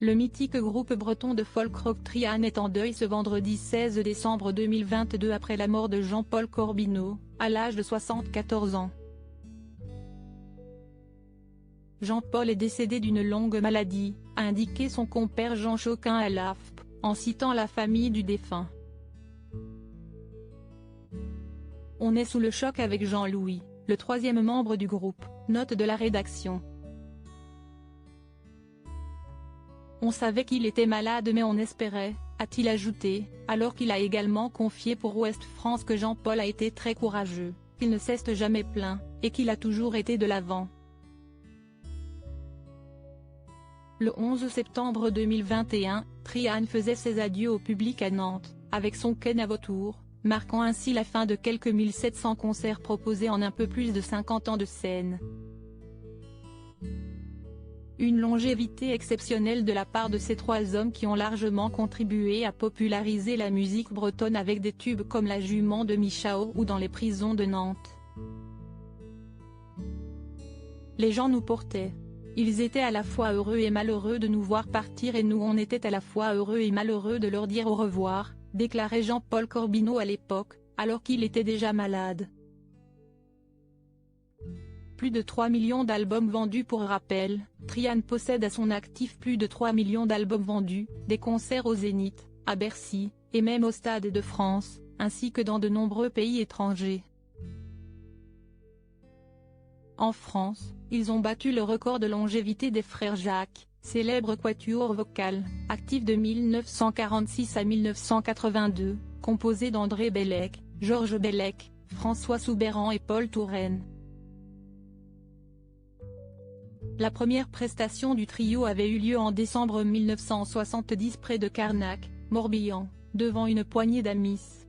Le mythique groupe breton de folk rock Trian est en deuil ce vendredi 16 décembre 2022 après la mort de Jean-Paul Corbineau, à l'âge de 74 ans. Jean-Paul est décédé d'une longue maladie, a indiqué son compère Jean Choquin à l'AFP, en citant la famille du défunt. On est sous le choc avec Jean-Louis, le troisième membre du groupe, note de la rédaction. On savait qu'il était malade mais on espérait, a-t-il ajouté, alors qu'il a également confié pour Ouest France que Jean-Paul a été très courageux, qu'il ne s'est jamais plaint, et qu'il a toujours été de l'avant. Le 11 septembre 2021, Trian faisait ses adieux au public à Nantes, avec son Ken à vautour, marquant ainsi la fin de quelques 1700 concerts proposés en un peu plus de 50 ans de scène. Une longévité exceptionnelle de la part de ces trois hommes qui ont largement contribué à populariser la musique bretonne avec des tubes comme La Jument de Michao ou Dans les prisons de Nantes. Les gens nous portaient. Ils étaient à la fois heureux et malheureux de nous voir partir et nous on était à la fois heureux et malheureux de leur dire au revoir, déclarait Jean-Paul Corbineau à l'époque, alors qu'il était déjà malade. Plus de 3 millions d'albums vendus. Pour rappel, Trian possède à son actif plus de 3 millions d'albums vendus, des concerts au Zénith, à Bercy, et même au Stade de France, ainsi que dans de nombreux pays étrangers. En France, ils ont battu le record de longévité des frères Jacques, célèbre quatuor vocal, actif de 1946 à 1982, composé d'André Bellec, Georges Bellec, François Soubeyran et Paul Touraine. La première prestation du trio avait eu lieu en décembre 1970 près de Carnac, Morbihan, devant une poignée d'amis.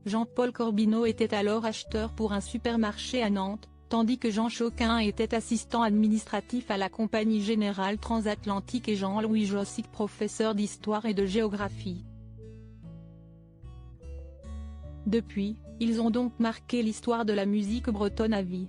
Jean-Paul Corbineau était alors acheteur pour un supermarché à Nantes, tandis que Jean Choquin était assistant administratif à la Compagnie Générale Transatlantique et Jean-Louis Jossic professeur d'histoire et de géographie. Depuis, ils ont donc marqué l'histoire de la musique bretonne à vie.